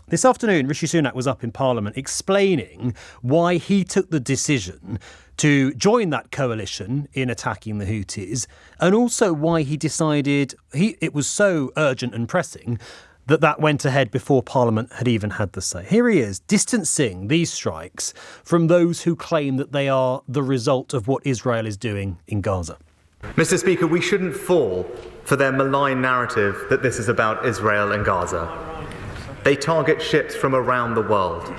This afternoon, Rishi Sunak was up in Parliament explaining why he took the decision to join that coalition in attacking the Houthis, and also why he decided it was so urgent and pressing that went ahead before Parliament had even had the say. Here he is, distancing these strikes from those who claim that they are the result of what Israel is doing in Gaza. Mr. Speaker, we shouldn't fall for their malign narrative that this is about Israel and Gaza. They target ships from around the world.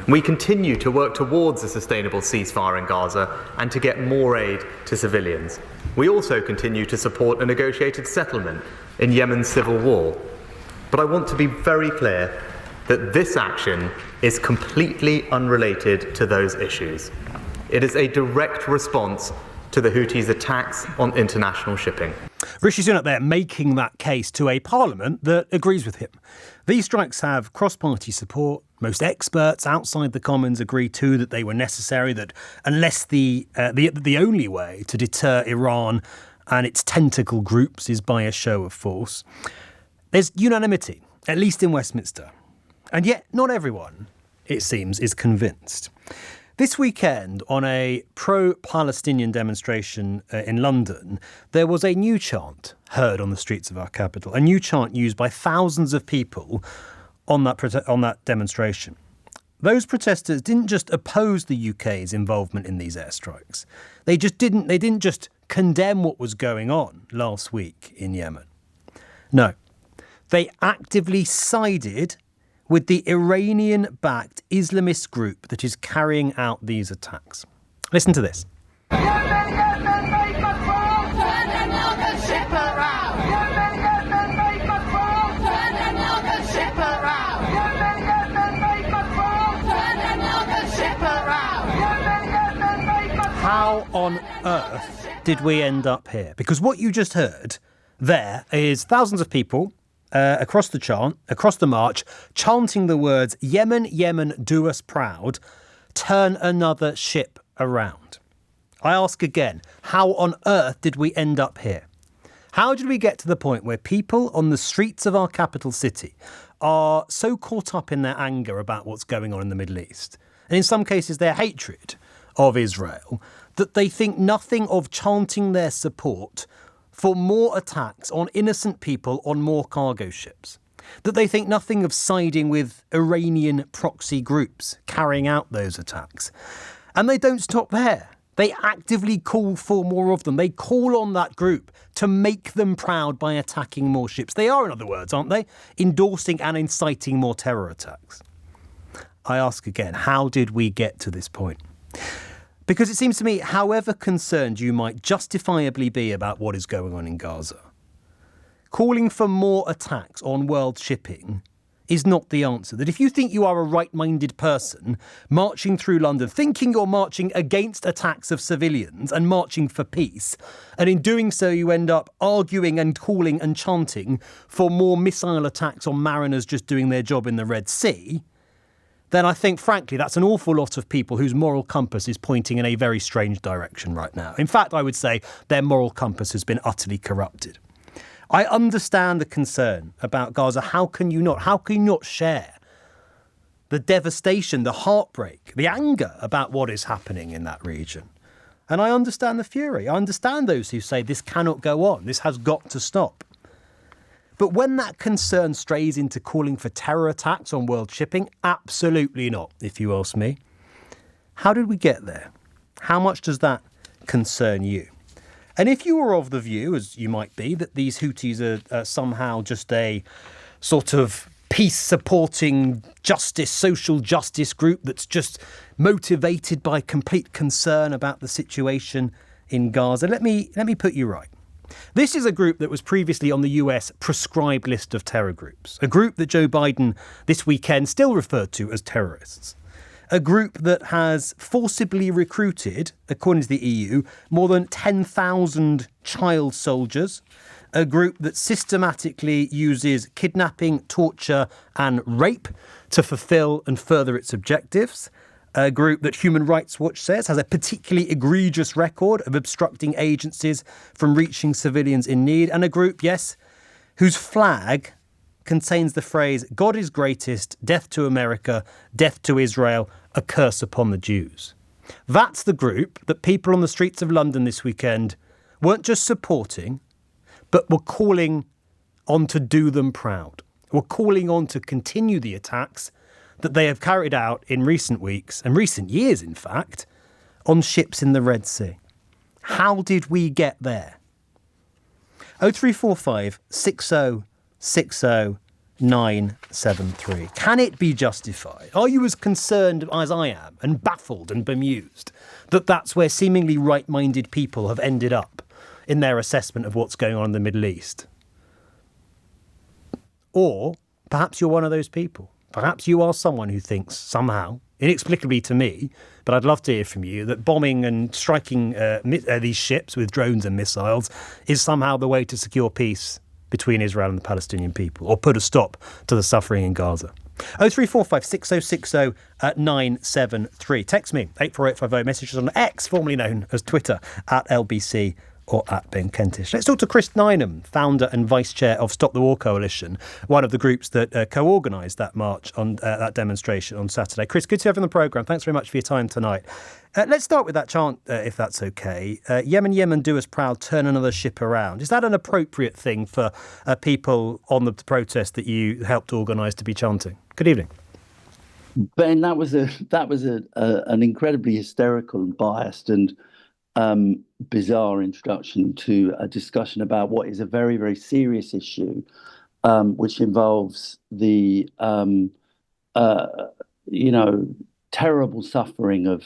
We continue to work towards a sustainable ceasefire in Gaza and to get more aid to civilians. We also continue to support a negotiated settlement in Yemen's civil war. But I want to be very clear that this action is completely unrelated to those issues. It is a direct response to the Houthis' attacks on international shipping. Rishi Sunak there making that case to a parliament that agrees with him. These strikes have cross-party support. Most experts outside the Commons agree too that they were necessary, that unless the only way to deter Iran and its tentacle groups is by a show of force. There's unanimity, at least in Westminster. And yet not everyone, it seems, is convinced. This weekend, on a pro-Palestinian demonstration in London, there was a new chant heard on the streets of our capital, a new chant used by thousands of people on that demonstration. Those protesters didn't just oppose the UK's involvement in these airstrikes. They didn't just condemn what was going on last week in Yemen. No, they actively sided with the Iranian-backed Islamist group that is carrying out these attacks. Listen to this. How on earth did we end up here? Because what you just heard there is thousands of people across the march, chanting the words, "Yemen, Yemen, do us proud, turn another ship around." I ask again, how on earth did we end up here? How did we get to the point where people on the streets of our capital city are so caught up in their anger about what's going on in the Middle East, and in some cases their hatred of Israel, that they think nothing of chanting their support for more attacks on innocent people on more cargo ships, that they think nothing of siding with Iranian proxy groups carrying out those attacks. And they don't stop there. They actively call for more of them. They call on that group to make them proud by attacking more ships. They are, in other words, aren't they, endorsing and inciting more terror attacks. I ask again, how did we get to this point? Because it seems to me, however concerned you might justifiably be about what is going on in Gaza, calling for more attacks on world shipping is not the answer. That if you think you are a right-minded person marching through London, thinking you're marching against attacks of civilians and marching for peace, and in doing so you end up arguing and calling and chanting for more missile attacks on mariners just doing their job in the Red Sea, then I think, frankly, that's an awful lot of people whose moral compass is pointing in a very strange direction right now. In fact, I would say their moral compass has been utterly corrupted. I understand the concern about Gaza. How can you not share the devastation, the heartbreak, the anger about what is happening in that region? And I understand the fury. I understand those who say this cannot go on. This has got to stop. But when that concern strays into calling for terror attacks on world shipping, absolutely not, if you ask me. How did we get there? How much does that concern you? And if you were of the view, as you might be, that these Houthis are somehow just a sort of peace-supporting social justice group that's just motivated by complete concern about the situation in Gaza, let me put you right. This is a group that was previously on the US prescribed list of terror groups, a group that Joe Biden this weekend still referred to as terrorists, a group that has forcibly recruited, according to the EU, more than 10,000 child soldiers, a group that systematically uses kidnapping, torture and rape to fulfill and further its objectives, a group that Human Rights Watch says has a particularly egregious record of obstructing agencies from reaching civilians in need, and a group, yes, whose flag contains the phrase, God is greatest, death to America, death to Israel, a curse upon the Jews. That's the group that people on the streets of London this weekend weren't just supporting, but were calling on to do them proud. Were calling on to continue the attacks that they have carried out in recent weeks, and recent years in fact, on ships in the Red Sea. How did we get there? 0345 6060 973. Can it be justified? Are you as concerned as I am and baffled and bemused that that's where seemingly right-minded people have ended up in their assessment of what's going on in the Middle East? Or perhaps you're one of those people. Perhaps you are someone who thinks somehow, inexplicably to me, but I'd love to hear from you, that bombing and striking these ships with drones and missiles is somehow the way to secure peace between Israel and the Palestinian people, or put a stop to the suffering in Gaza. 0345 6060 973. Text me, 84850. Messages on X, formerly known as Twitter, at LBC or at Ben Kentish. Let's talk to Chris Nineham, founder and vice chair of Stop the War Coalition, one of the groups that co-organised that march, on that demonstration on Saturday. Chris, good to have you on the programme. Thanks very much for your time tonight. Let's start with that chant, if that's okay. Yemen, Yemen, do us proud, turn another ship around. Is that an appropriate thing for people on the protest that you helped organise to be chanting? Good evening. Ben, that was an incredibly hysterical and biased and bizarre introduction to a discussion about what is a very, very serious issue, which involves the, terrible suffering of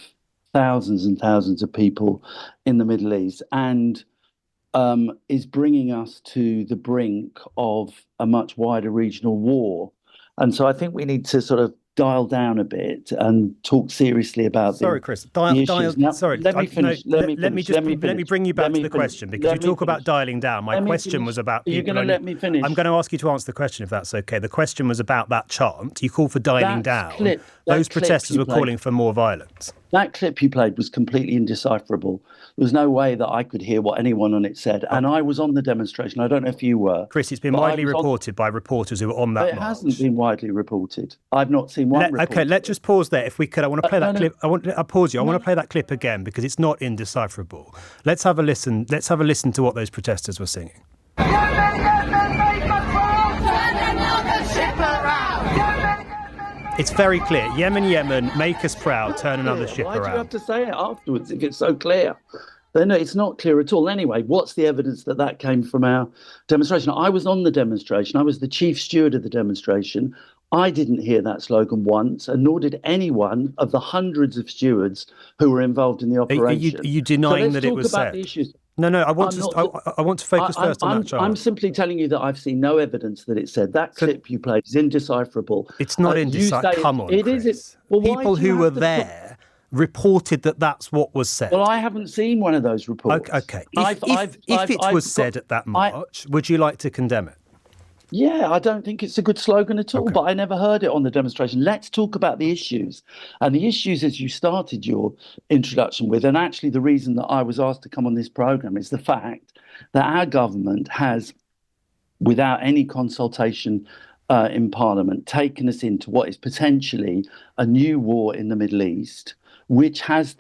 thousands and thousands of people in the Middle East, and is bringing us to the brink of a much wider regional war. And so I think we need to sort of dial down a bit and talk seriously about Chris. Let me finish. Let me bring you back to the question, because you talk about dialing down. My question was about... You're going to let me finish? I'm going to ask you to answer the question, if that's okay. The question was about that chant. You called for dialing down. Those protesters were calling for more violence. That clip you played was completely indecipherable. There was no way that I could hear what anyone on it said. And I was on the demonstration. I don't know if you were. Chris, it's been widely reported by reporters who were on that march. It hasn't been widely reported. I've not seen one report. Okay, let's just pause there if we could. I want to play that clip. I'll pause you. I want to play that clip again because it's not indecipherable. Let's have a listen. Let's have a listen to what those protesters were singing. It's very clear. Yemen, Yemen, make us proud, turn another ship around. Why do you have to say it afterwards if it's so clear? No, it's not clear at all. Anyway, what's the evidence that came from our demonstration? I was on the demonstration. I was the chief steward of the demonstration. I didn't hear that slogan once, and nor did anyone of the hundreds of stewards who were involved in the operation. Are you denying that it was said? The issues. No, I want to focus first on that chart. I'm simply telling you that I've seen no evidence that it said. That clip you played is indecipherable. It's not indecipherable. Come on, Chris. Well, people who were there reported that that's what was said. Well, I haven't seen one of those reports. Okay. If it was said at that march, would you like to condemn it? Yeah, I don't think it's a good slogan at all, but I never heard it on the demonstration. Let's talk about the issues. And the issues, as you started your introduction with, and actually the reason that I was asked to come on this programme, is the fact that our government has, without any consultation in Parliament, taken us into what is potentially a new war in the Middle East, which has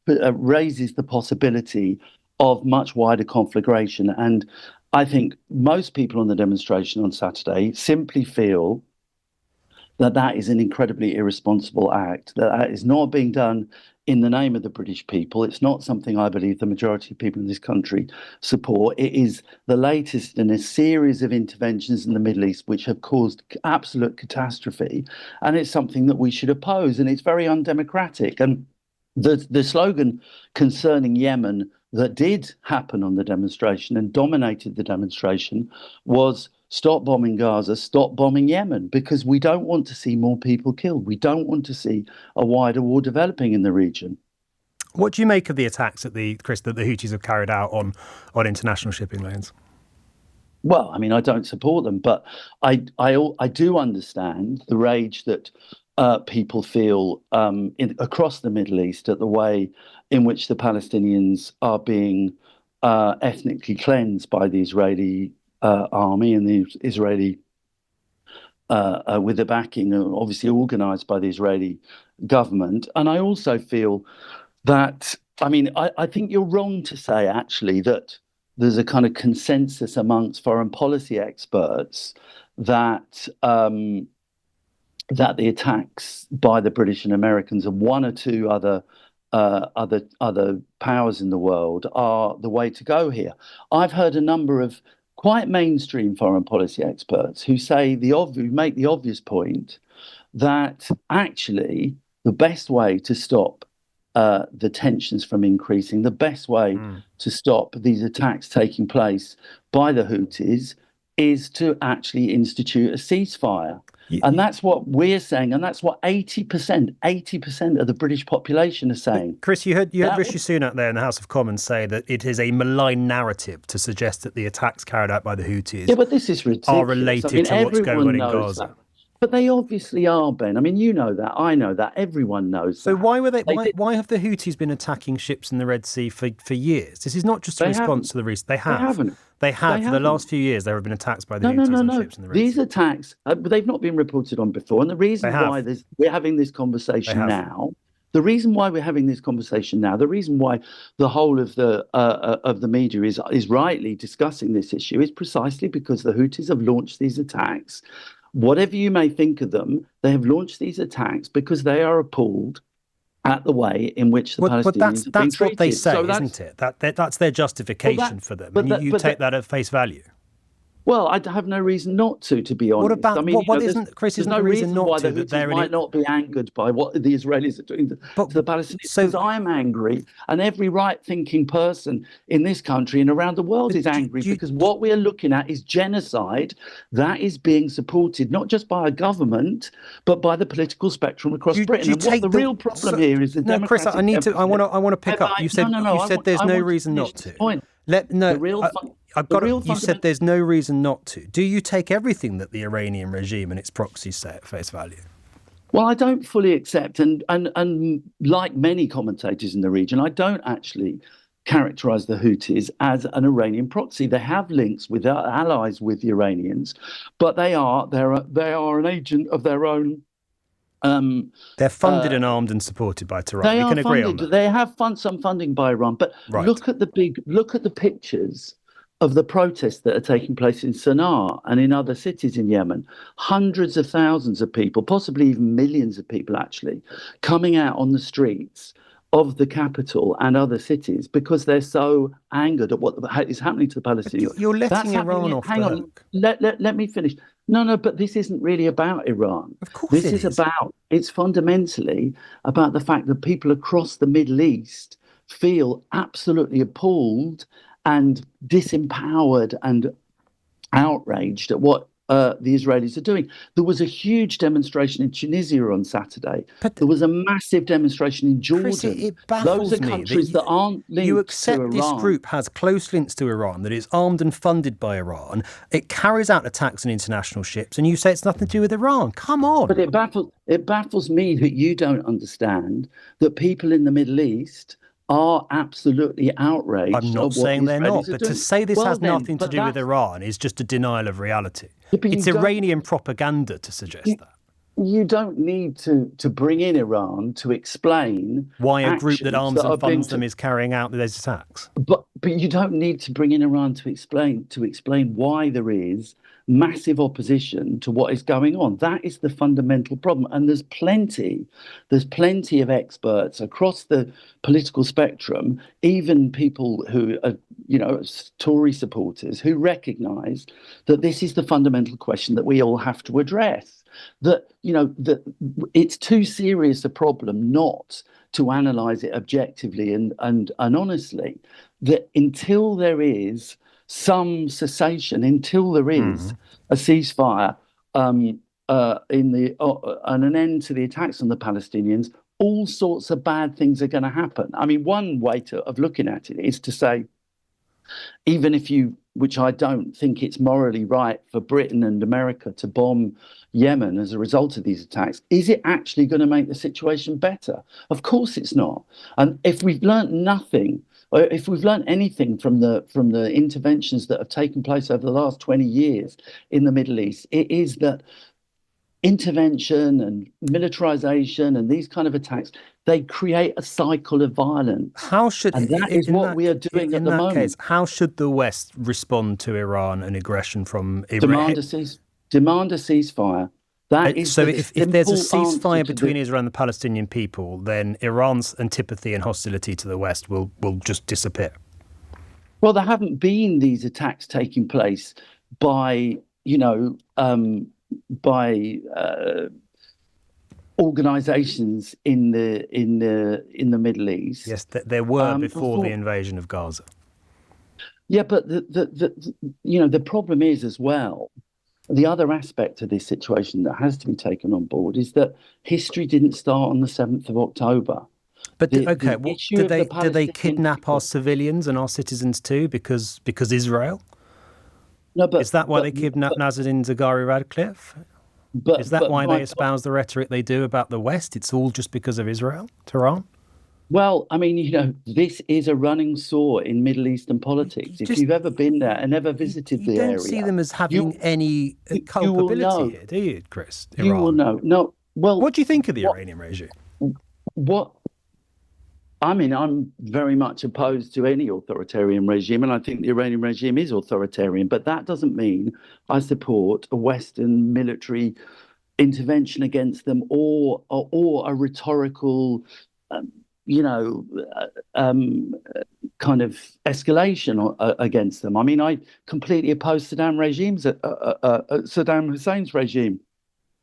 raises the possibility of much wider conflagration. And I think most people on the demonstration on Saturday simply feel that is an incredibly irresponsible act, that is not being done in the name of the British people. It's not something I believe the majority of people in this country support. It is the latest in a series of interventions in the Middle East which have caused absolute catastrophe, and it's something that we should oppose, and it's very undemocratic. And the slogan concerning Yemen that did happen on the demonstration and dominated the demonstration was stop bombing Gaza, stop bombing Yemen, because we don't want to see more people killed. We don't want to see a wider war developing in the region. What do you make of the attacks that the Houthis have carried out on international shipping lanes? Well, I mean, I don't support them, but I do understand the rage that people feel across the Middle East at the way in which the Palestinians are being ethnically cleansed by the Israeli army and the Israeli with the backing, obviously organised by the Israeli government. And I also feel that, I mean, I think you're wrong to say, actually, that there's a kind of consensus amongst foreign policy experts that that the attacks by the British and Americans and one or two other powers in the world are the way to go here. I've heard a number of quite mainstream foreign policy experts who say who make the obvious point that actually the best way to stop the tensions from increasing, the best way to stop these attacks taking place by the Houthis is to actually institute a ceasefire. And that's what we're saying, and that's what 80% of the British population are saying. Chris, you heard Rishi Sunak there in the House of Commons say that it is a malign narrative to suggest that the attacks carried out by the Houthis but this is ridiculous. Are related to what's going on in Gaza. That. But they obviously are, Ben. I mean, you know that. I know that. Everyone knows so that. Why were they? Why have the Houthis been attacking ships in the Red Sea for years? This is not just a response to the recent. They haven't. They have. For the last few years, there have been attacks by the Houthis on ships in the Red Sea. These attacks, they've not been reported on before. And the reason why we're having this conversation now, the reason why the whole of the media is rightly discussing this issue is precisely because the Houthis have launched these attacks. Whatever you may think of them, they have launched these attacks because they are appalled at the way in which the Palestinians have been treated. That's what they say, isn't it? That's their justification for them. And you take that at face value. Well, I have no reason not to be honest. What about, I mean, Chris, there's isn't no the reason not why to? The Houthis might not be angered by what the Israelis are doing to the Palestinians. Because I'm angry, and every right-thinking person in this country and around the world is angry because what we are looking at is genocide that is being supported not just by a government but by the political spectrum across Britain. And what the real problem here is the Chris, I want to pick up. You said there's no reason not to. You said there's no reason not to. Do you take everything that the Iranian regime and its proxies say at face value? Well, I don't fully accept, and like many commentators in the region, I don't actually characterize the Houthis as an Iranian proxy. They have links with their allies with the Iranians, but they are an agent of their own. They're funded and armed and supported by Tehran. We can agree on that. They have some funding by Iran, but look at the pictures of the protests that are taking place in Sana'a and in other cities in Yemen. Hundreds of thousands of people, possibly even millions of people actually, coming out on the streets of the capital and other cities because they're so angered at what is happening to the Palestinians. You're letting Iran off the hook. Let me finish. No, but this isn't really about Iran. Of course it's fundamentally about the fact that people across the Middle East feel absolutely appalled and disempowered and outraged at what the Israelis are doing. There was a huge demonstration in Tunisia on Saturday. But there was a massive demonstration in Jordan. Chris, it baffles Those are countries that aren't linked to Iran. You accept this group has close links to Iran, that it's armed and funded by Iran. It carries out attacks on international ships, and you say it's nothing to do with Iran. Come on. But it baffles me that you don't understand that people in the Middle East are absolutely outraged. I'm not saying they're not, but to say this has nothing to do with Iran is just a denial of reality. It's Iranian propaganda to suggest that. You don't need to bring in Iran to explain why a group that arms and funds them is carrying out those attacks. But you don't need to bring in Iran to explain why there is massive opposition to what is going on. That is the fundamental problem. And there's plenty of experts across the political spectrum, even people who are, Tory supporters, who recognise that this is the fundamental question that we all have to address. That it's too serious a problem not to analyse it objectively and honestly. That until there is some cessation, until there is a ceasefire and an end to the attacks on the Palestinians, all sorts of bad things are going to happen. I mean, one way of looking at it is to say, even if which I don't think it's morally right for Britain and America to bomb Yemen as a result of these attacks, is it actually going to make the situation better? Of course it's not. And if we've learnt nothing, or if we've learnt anything from the interventions that have taken place over the last 20 years in the Middle East, it is that intervention and militarization and these kind of attacks, they create a cycle of violence. How should, and that is what we are doing at the moment. Case, how should the West respond to Iran and aggression from Iran? Demand a ceasefire. That is so if there's a ceasefire between Israel and the Palestinian people, then Iran's antipathy and hostility to the West will just disappear. Well, there haven't been these attacks taking place by organizations in the Middle East. Yes, there were before the invasion of Gaza. Yeah, but the problem is as well. The other aspect of this situation that has to be taken on board is that history didn't start on the 7th of October. But did they kidnap our civilians and our citizens too? Because Israel? No, but is that why they kidnapped Nazanin Zaghari Ratcliffe? Is that why they espouse the rhetoric they do about the West? It's all just because of Israel, Tehran? Well, I mean, this is a running sore in Middle Eastern politics. If you've ever been there and ever visited the area, you don't see them as having any culpability here, do you, Chris? Iran? You will know. No. Well, what do you think of the Iranian regime? I mean, I'm very much opposed to any authoritarian regime, and I think the Iranian regime is authoritarian. But that doesn't mean I support a Western military intervention against them or a rhetorical kind of escalation against them. I mean, I completely oppose Saddam Hussein's regime.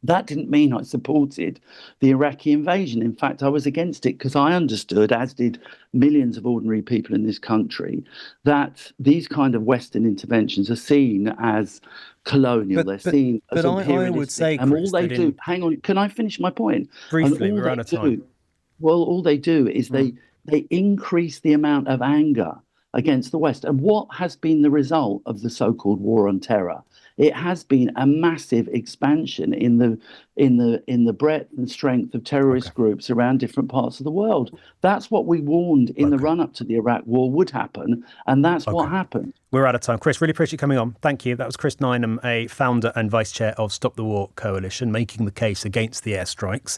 That didn't mean I supported the Iraqi invasion. In fact, I was against it because I understood, as did millions of ordinary people in this country, that these kind of Western interventions are seen as colonial. They're seen as imperialistic. I would say, Chris, and all they do. Hang on, can I finish my point? Briefly, we're out of time. Well, all they do is they increase the amount of anger against the West. And what has been the result of the so-called war on terror? It has been a massive expansion in the breadth and strength of terrorist groups around different parts of the world. That's what we warned in the run-up to the Iraq war would happen, and that's what happened. We're out of time. Chris, really appreciate you coming on. Thank you. That was Chris Nineham, a founder and vice chair of Stop the War Coalition, making the case against the airstrikes.